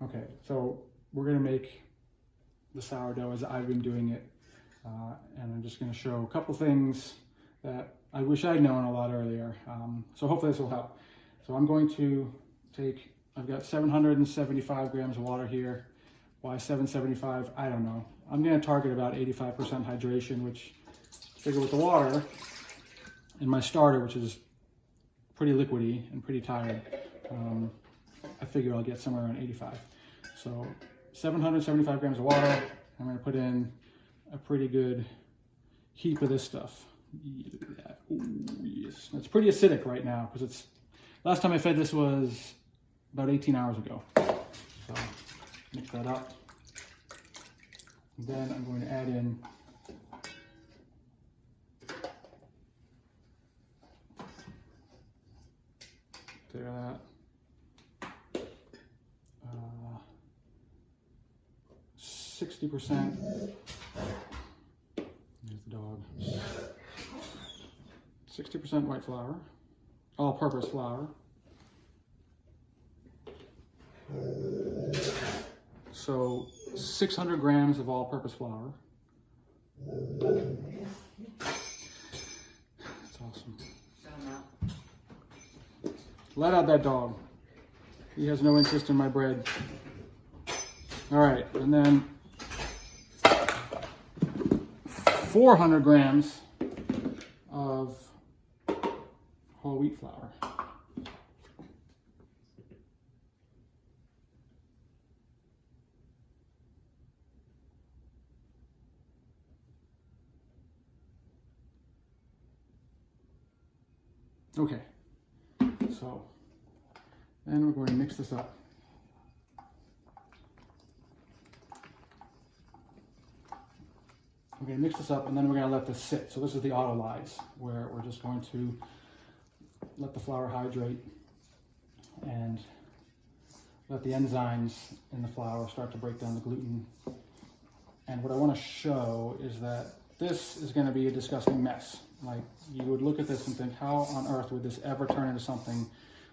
Okay, so we're gonna make the sourdough as I've been doing it. And I'm just gonna show a couple things that I wish I'd known a lot earlier. So hopefully this will help. So I'm going to take, I've got 775 grams of water here. Why 775? I don't know. I'm gonna target about 85% hydration, which I figure with the water in my starter, which is pretty liquidy and pretty tired, I figure I'll get somewhere around 85. So 775 grams of water. I'm gonna put in a pretty good heap of this stuff. Ooh, yes. It's pretty acidic right now because it's, last time I fed this was about 18 hours ago. So mix that up. And then I'm going to add in that 60%. There's the dog. 60% white flour, all-purpose flour. So 600 grams of all-purpose flour. That's awesome. Let out that dog. He has no interest in my bread. All right, and then 400 grams of whole wheat flour. Okay, so then we're going to mix this up. We're going to mix this up and then we're going to let this sit. So this is the autolyze, where we're just going to let the flour hydrate and let the enzymes in the flour start to break down the gluten. And what I want to show is that this is going to be a disgusting mess. Like, you would look at this and think, how on earth would this ever turn into something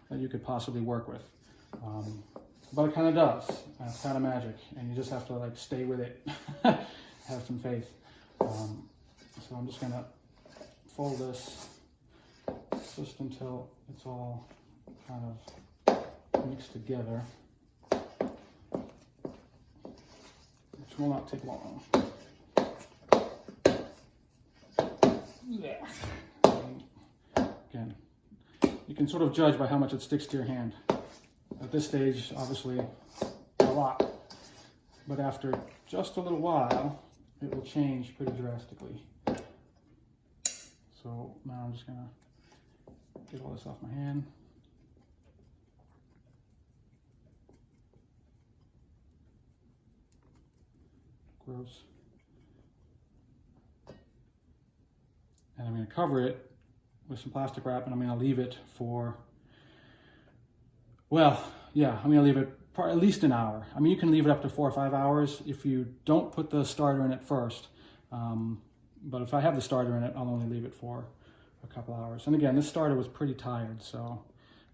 that you could possibly work with? But it kind of does. And it's kind of magic, and you just have to like stay with it. Have some faith. So I'm just gonna fold this just until it's all kind of mixed together, which will not take long. Yeah. Again, you can sort of judge by how much it sticks to your hand. At this stage, obviously, a lot. But after just a little while, it will change pretty drastically. So now I'm just gonna get all this off my hand. Gross. And I'm gonna cover it with some plastic wrap, and I'm gonna leave it for, well, yeah, I'm gonna leave it for at least an hour. I mean, you can leave it up to 4 or 5 hours if you don't put the starter in it first. But if I have the starter in it, I'll only leave it for a couple hours. And again, this starter was pretty tired, so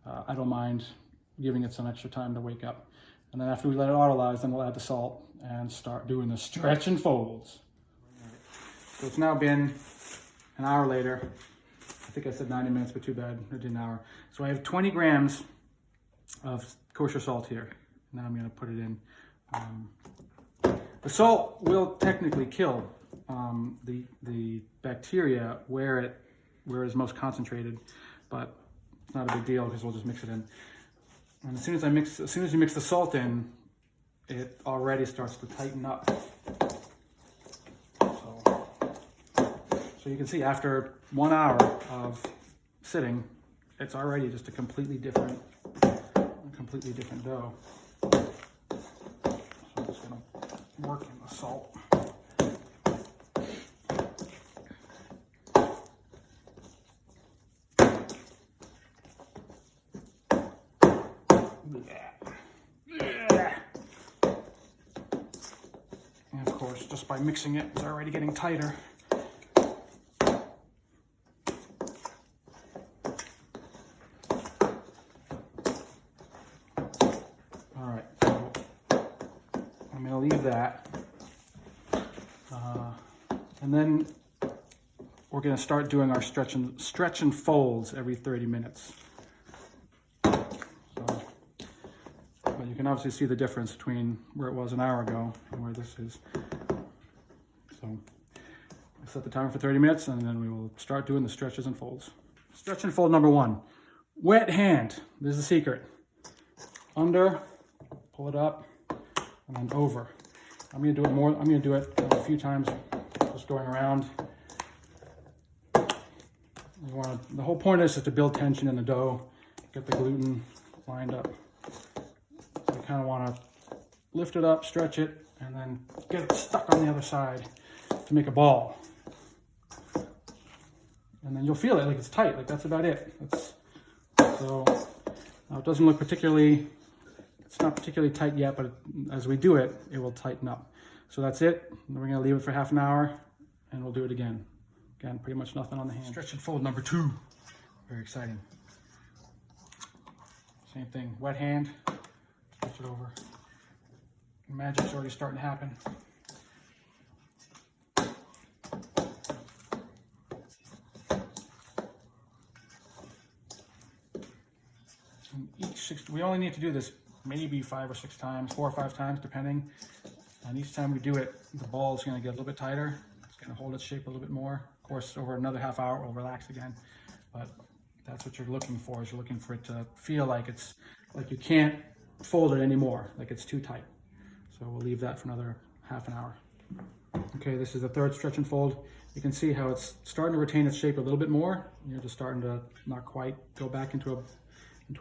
I don't mind giving it some extra time to wake up. And then after we let it autolyze, then we'll add the salt and start doing the stretch and folds. So it's now been an hour later. I think I said 90 minutes, but too bad, I did an hour. So I have 20 grams of kosher salt here. And then I'm gonna put it in. The salt will technically kill the bacteria where it is most concentrated, but it's not a big deal because we'll just mix it in. And as soon as you mix the salt in, it already starts to tighten up. So you can see after 1 hour of sitting, it's already just a completely different dough. So I'm just gonna work in the salt. And of course, just by mixing it, it's already getting tighter. I'm going to leave that. And then we're going to start doing our stretch and folds every 30 minutes. So, but you can obviously see the difference between where it was an hour ago and where this is. So I set the timer for 30 minutes and then we will start doing the stretches and folds. Stretch and fold number 1. Wet hand. This is the secret. Under, pull it up, and then over. I'm going to do it more. I'm going to do it a few times, just going around. The whole point is to build tension in the dough, get the gluten lined up. So you kind of want to lift it up, stretch it, and then get it stuck on the other side to make a ball. And then you'll feel it, like it's tight, like that's about it. So now it doesn't look particularly, it's not particularly tight yet, but as we do it, it will tighten up. So that's it. We're going to leave it for half an hour and we'll do it again. Again, pretty much nothing on the hand. Stretch and fold number 2. Very exciting. Same thing, wet hand, stretch it over. Magic's already starting to happen. We only need to do this maybe 5 or 6 times, 4 or 5 times, depending. And each time we do it, the ball is going to get a little bit tighter. It's going to hold its shape a little bit more. Of course, over another half hour, it will relax again. But that's what you're looking for, is you're looking for it to feel like it's, like you can't fold it anymore, like it's too tight. So we'll leave that for another half an hour. Okay, this is the 3rd stretch and fold. You can see how it's starting to retain its shape a little bit more. You're just starting to not quite go back into a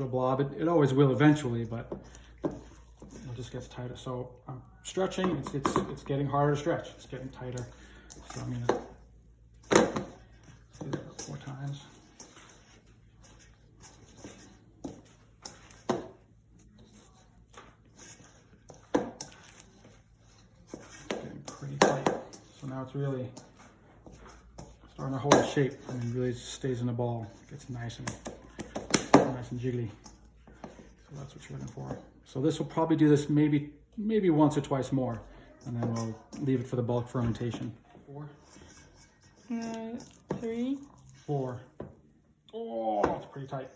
blob. It always will eventually, but it just gets tighter. So I'm stretching. It's getting harder to stretch. It's getting tighter. So I'm gonna do that 4 times. Getting pretty tight. So now it's really starting to hold its shape and really stays in the ball. It gets nice and jiggly. So that's what you're looking for. So this will probably do this maybe once or twice more, and then we'll leave it for the bulk fermentation. 4. 3. 4. Oh, it's pretty tight.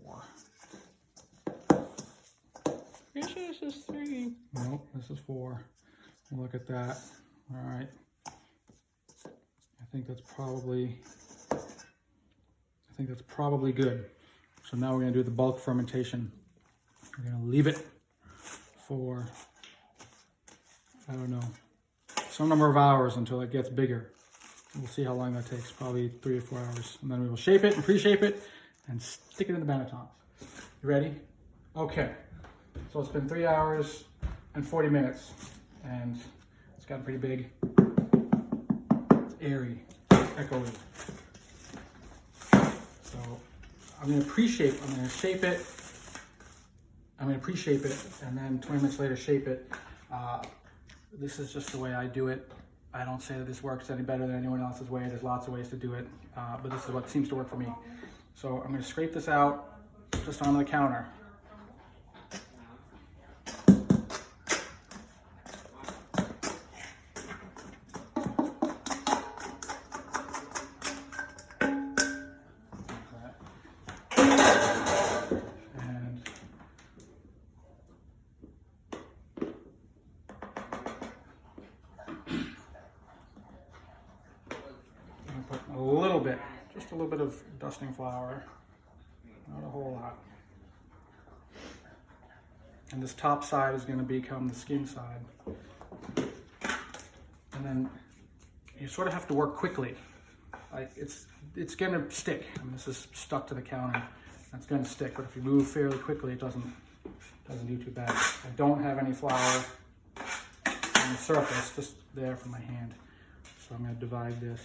4. Pretty sure this is 3. Nope, this is 4. Look at that. All right. I think that's probably good. So now we're going to do the bulk fermentation. We're going to leave it for, I don't know, some number of hours until it gets bigger. We'll see how long that takes, probably 3 or 4 hours. And then we will shape it and pre-shape it and stick it in the bannetons. You ready? Okay. So it's been 3 hours and 40 minutes and it's gotten pretty big. It's airy, echoey. So I'm going to pre-shape, I'm going to shape it, I'm going to pre-shape it, and then 20 minutes later shape it. This is just the way I do it. I don't say that this works any better than anyone else's way. There's lots of ways to do it, but this is what seems to work for me. So I'm going to scrape this out just onto the counter. Put a little bit, just a little bit of dusting flour, not a whole lot. And this top side is going to become the skin side. And then you sort of have to work quickly. Like it's going to stick. I mean, this is stuck to the counter. It's going to stick, but if you move fairly quickly, it doesn't do too bad. I don't have any flour on the surface, just there from my hand. So I'm going to divide this.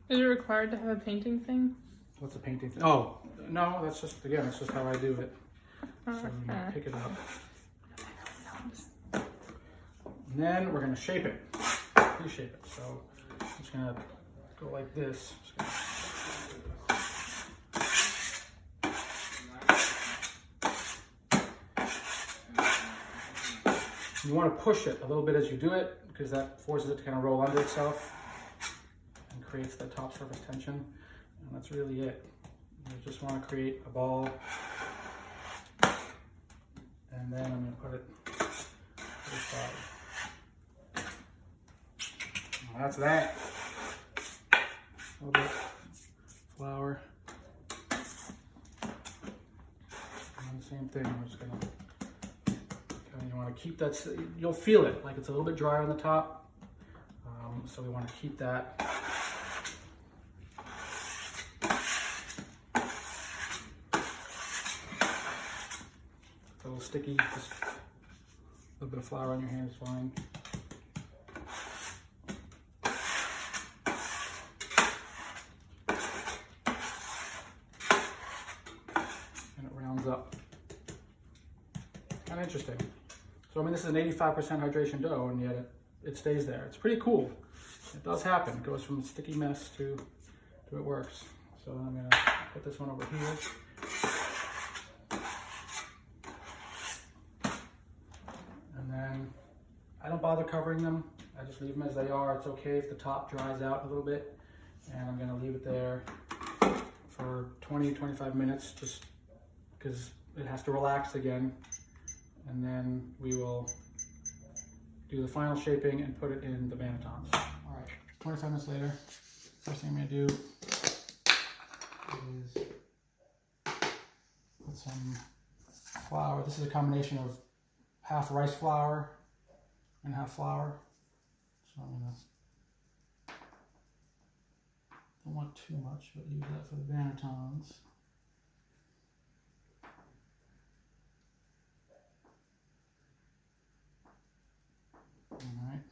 Is it required to have a painting thing? What's a painting thing? Oh, no, that's just, again, that's just how I do it. So I'm going to pick it up. And then we're going to shape it. pre-shape it. So I'm just gonna go like this. You want to push it a little bit as you do it, because that forces it to kind of roll under itself and creates the top surface tension. And that's really it. You just want to create a ball. And then I'm going to put it to the side. And that's that. A little bit of flour. And the same thing, we're just going to, you want to keep that, you'll feel it, like it's a little bit drier on the top. So we want to keep that. It's a little sticky, just a little bit of flour on your hand is fine. And it rounds up. Kind of interesting. So I mean, this is an 85% hydration dough, and yet it stays there. It's pretty cool. It does happen. It goes from a sticky mess to it works. So I'm gonna put this one over here. And then I don't bother covering them. I just leave them as they are. It's okay if the top dries out a little bit. And I'm gonna leave it there for 20, 25 minutes, just because it has to relax again. And then we will do the final shaping and put it in the bannetons. All right, 25 minutes later, first thing I'm gonna do is put some flour. This is a combination of half rice flour and half flour. So I'm gonna, don't want too much, but use that for the bannetons. All right.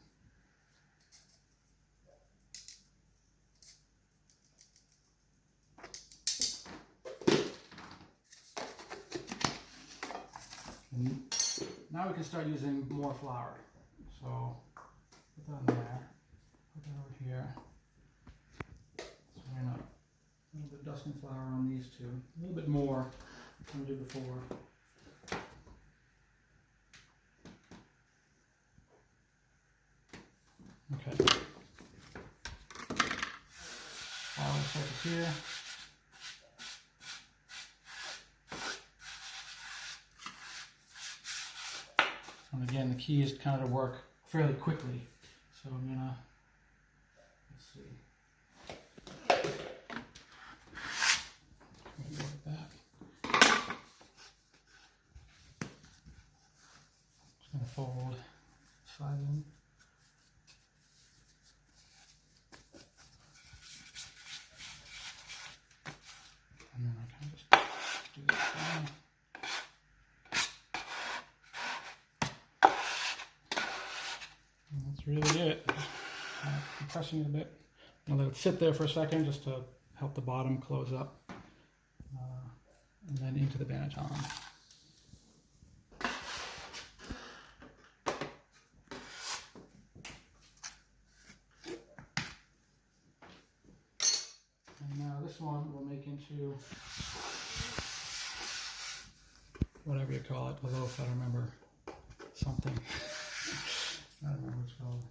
And now we can start using more flour. So put that in there, put that over here. So we're gonna a little bit of dusting flour on these two, a little bit more than we did before. Okay. Flour surface here. And again, the key is kind of to work fairly quickly. So I'm gonna, let's see. Go like that. Just gonna fold side in. And then I can just do this down. And that's really it. Just compressing it a bit. I'll let it sit there for a second just to help the bottom close up. And then into the banneton. And now this one we'll make into whatever you call it, a loaf, I don't remember, something. I don't know what it's called.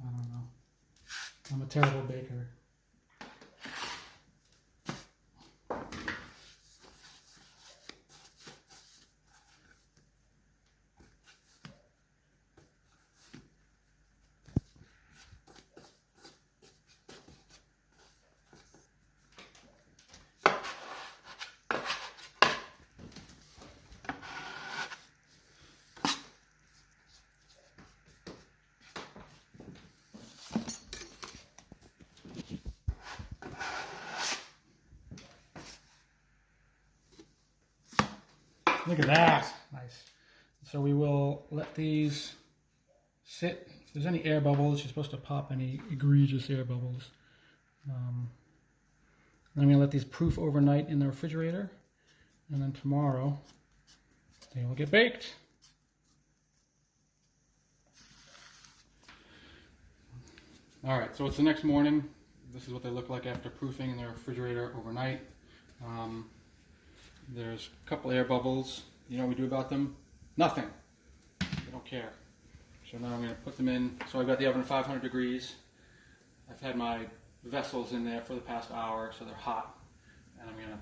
I don't know. I'm a terrible baker. Look at that. Nice. So we will let these sit. If there's any air bubbles, you're supposed to pop any egregious air bubbles. Then I'm going to let these proof overnight in the refrigerator. And then tomorrow, they will get baked. All right, so it's the next morning. This is what they look like after proofing in the refrigerator overnight. There's a couple air bubbles. You know what we do about them? Nothing. They don't care. So now I'm going to put them in. So I've got the oven at 500 degrees. I've had my vessels in there for the past hour, so they're hot. And I'm going to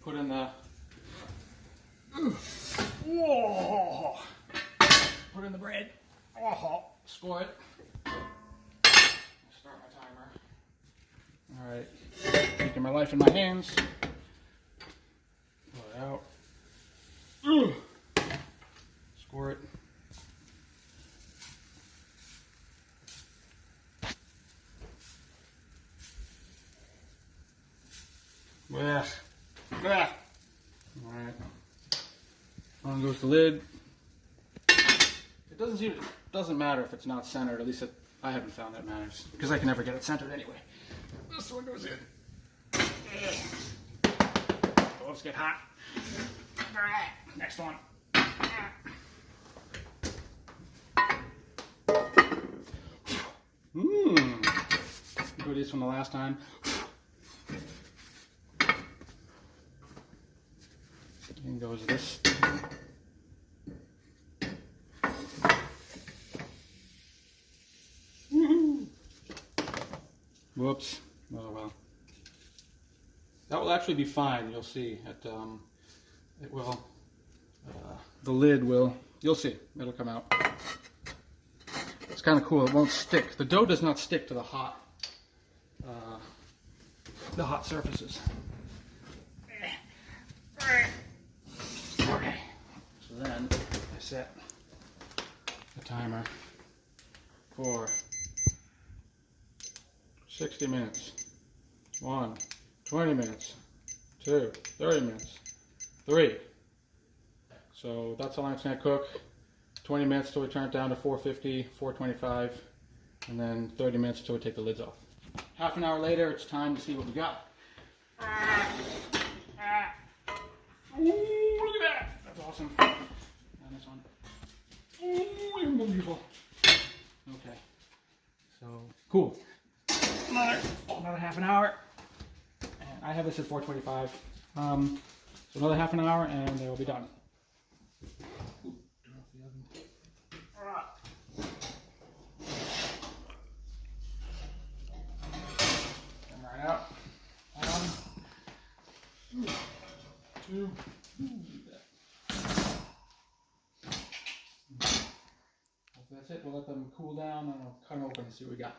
put in the... Whoa! Put in the bread. Oh, score it. Start my timer. All right, taking my life in my hands. Pull it out. Score it. Yeah. Yeah. All right. On goes the lid. It doesn't matter if it's not centered. At least I haven't found that matters because I can never get it centered anyway. This one goes in. Gloves get hot. Next one. Good as from the last time. In goes this. Woohoo! Whoops. Oh well. That will actually be fine. You'll see. It will. The lid will. You'll see. It'll come out. It's kind of cool. It won't stick. The dough does not stick to the hot surfaces. Okay. So then I set the timer for 60 minutes. 1, 20 minutes. 2, 30 minutes. 3. So that's how long it's going to cook. 20 minutes till we turn it down to 450, 425, and then 30 minutes till we take the lids off. Half an hour later, it's time to see what we got. Ooh, look at that! That's awesome. And this one. Ooh, unbelievable. Okay. So, cool. Another half an hour. And I have this at 425. So another half an hour and they will be done. Ooh, turn off the oven. Come right out. 1, 2. That's it. We'll let them cool down and I'll cut them open and see what we got.